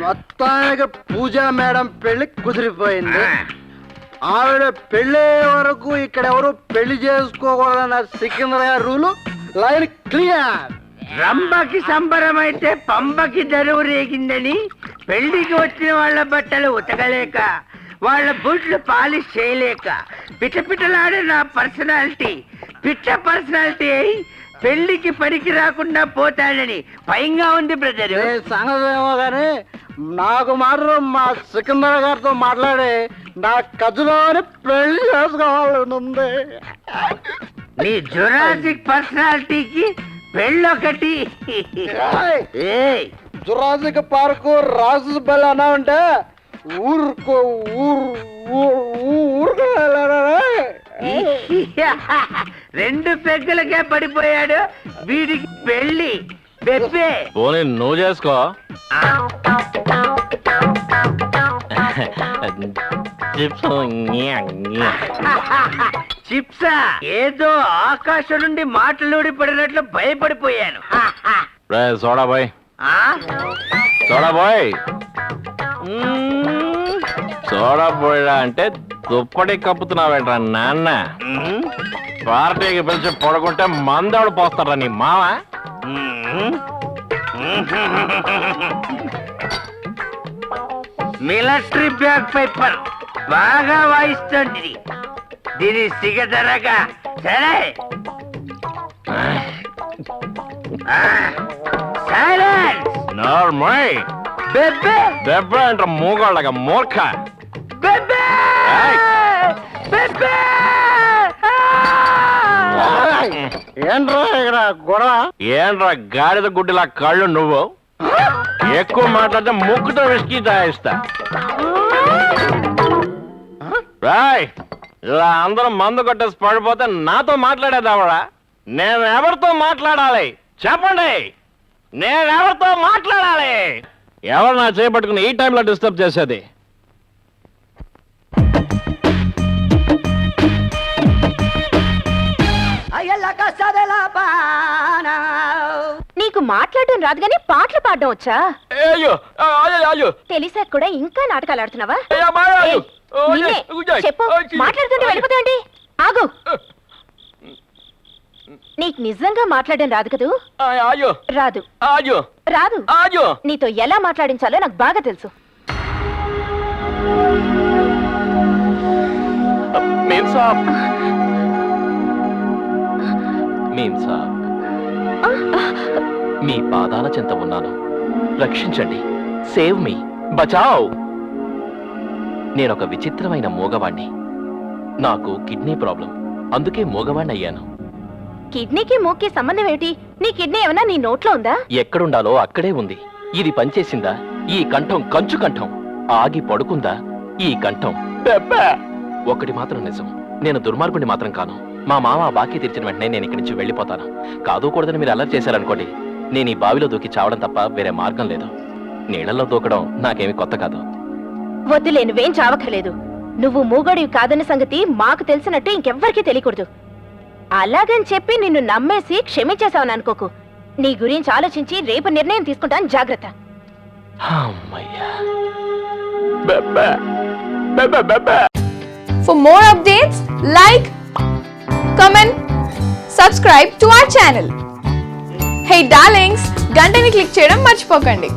మొత్తానికి పూజా మేడం పెళ్లి కుదిరిపోయింది. ఆవిడ పెళ్లి వరకు ఇక్కడ ఎవరు పెళ్లి చేసుకోకూడదన్న సికింద్రయ్య రూలు లైన్ క్లియర్. రంభకి సంబరం అయితే పంబకి దరువు రేగిందని పెళ్లికి వచ్చిన వాళ్ళ బట్టలు ఉతకలేక వాళ్ళ బూట్లు పాలిష్ చేయలేక పిటపిటలాడే నా పర్సనాలిటీ పిట్ట పర్సనాలిటీ అయి పెళ్లికి పనికి రాకుండా పోతాడని భయంగా ఉంది బ్రదర్. సంగతి ఏమో గాని నాకు మాత్రం మా సికింద్ర గారితో మాట్లాడి నా కజులోని పెళ్లి చేసుకోవాలనుంది. నీ జురాసిక్ పర్సనాలిటీకి పెళ్ళొకటి. జురాసిక్ పార్కు రాసు బెల్ అన్నా ఉంటే ఊరుకో ఊరుకో రెండు పెగ్గులకే పడిపోయాడు వీడికి పెళ్లి. బెబ్బే పోనీ నువ్వు చేసుకో. చిప్సా ఏదో ఆకాశం నుండి మాటలూడి పడినట్లు భయపడిపోయాను. Soda boy soda boy soda పోయా అంటే దుప్పటి కప్పుతున్నావేంట్రా నాన్న? పార్టీకి పిలిచి పడుకుంటే మందోడు పోస్తారా నీ మామ? మిలిటరీ బ్యాగ్ పేపర్ బాగా వాయిస్తుంది. దీని సిగదరగా సరే నార్మల్ బెబ్బే దెబ్బ అంటే మూగాళ్ళగా మూర్ఖ. బెబ్బే బెబ్బే ఏంట్రా ఇక్కడ గొడవ? ఏంట్రా గాడిద గుడ్డిలా కళ్ళు నువ్వు? ఎక్కువ మాట్లాడితే ముక్కుతో విసికి తాయిస్తా. రాయ్ ఇలా అందరం మందు కొట్టేసి పడిపోతే నాతో మాట్లాడేదావడా? నేను ఎవరితో మాట్లాడాలి చెప్పండి? నేను ఎవరితో మాట్లాడాలి? ఎవరు నా చేపట్టుకుని ఈ టైంలో డిస్టర్బ్ చేసేది? నీకు మాట్లాడటం రాదు గానీ పాటలు పాడడం వచ్చా? అయ్యో అయ్యో తెలిసాక కూడా ఇంకా నాటకాలు ఆడుతున్నావా? అయ్యో నిన్నే. చెప్పు, మాట్లాడుతుంటే వెళ్ళిపోతావండి. ఆగు. నీకు నిజంగా మాట్లాడడం రాదు కదూ? అయ్యో రాదు అయ్యో రాదు. అయ్యో నీతో ఎలా మాట్లాడించాలో నాకు బాగా తెలుసు. మీన్ సాబ్ మీన్ సాబ్ మీ పాదాల చెంత ఉన్నాను, రక్షించండి. సేవ్ మీ, బచావ్. నేనొక విచిత్రమైన మూగవాణ్ణి. నాకు కిడ్నీ ప్రాబ్లం, అందుకే మూగవాణ్ణి అయ్యాను. కిడ్నీకి మూక్కి సంబంధం ఏమిటి? నీ కిడ్నీ ఏమన్నా నీ నోట్లో ఉందా? ఎక్కడుండాలో అక్కడే ఉంది. ఇది పనిచేసిందా? ఈ కంఠం కంచు కంఠం. ఆగి పడుకుందా? ఈ కంఠం. ఒకటి మాత్రం నిజం, నేను దుర్మార్గుని మాత్రం కాను. మా మామ బాకీ తీర్చిన వెంటనే నేను ఇక్కడి నుంచి వెళ్ళిపోతాను. కాదుకూడదని మీరు అల్లరి చేశారనుకోండి, నేను ఈ బావిలో దూకి చావడం తప్ప వేరే మార్గం లేదు. నీళ్లలో దూకడం నాకేమి కొత్త కాదు. వద్దులే, నువ్వేం చావక్కర్లేదు. నువ్వు మూగడివి కాదన్న సంగతి మాకు తెలిసినట్టు ఇంకెవ్వరికీ తెలియకూడదు. అలాగని చెప్పి నిన్ను నమ్మేసి క్షమించేశావని అనుకోకు. నీ గురించి ఆలోచించి రేపు నిర్ణయం తీసుకుంటాను, జాగ్రత్త. For more updates, like, comment, subscribe to our channel. Hey darlings, గంటని click చేయడం మర్చిపోకండి.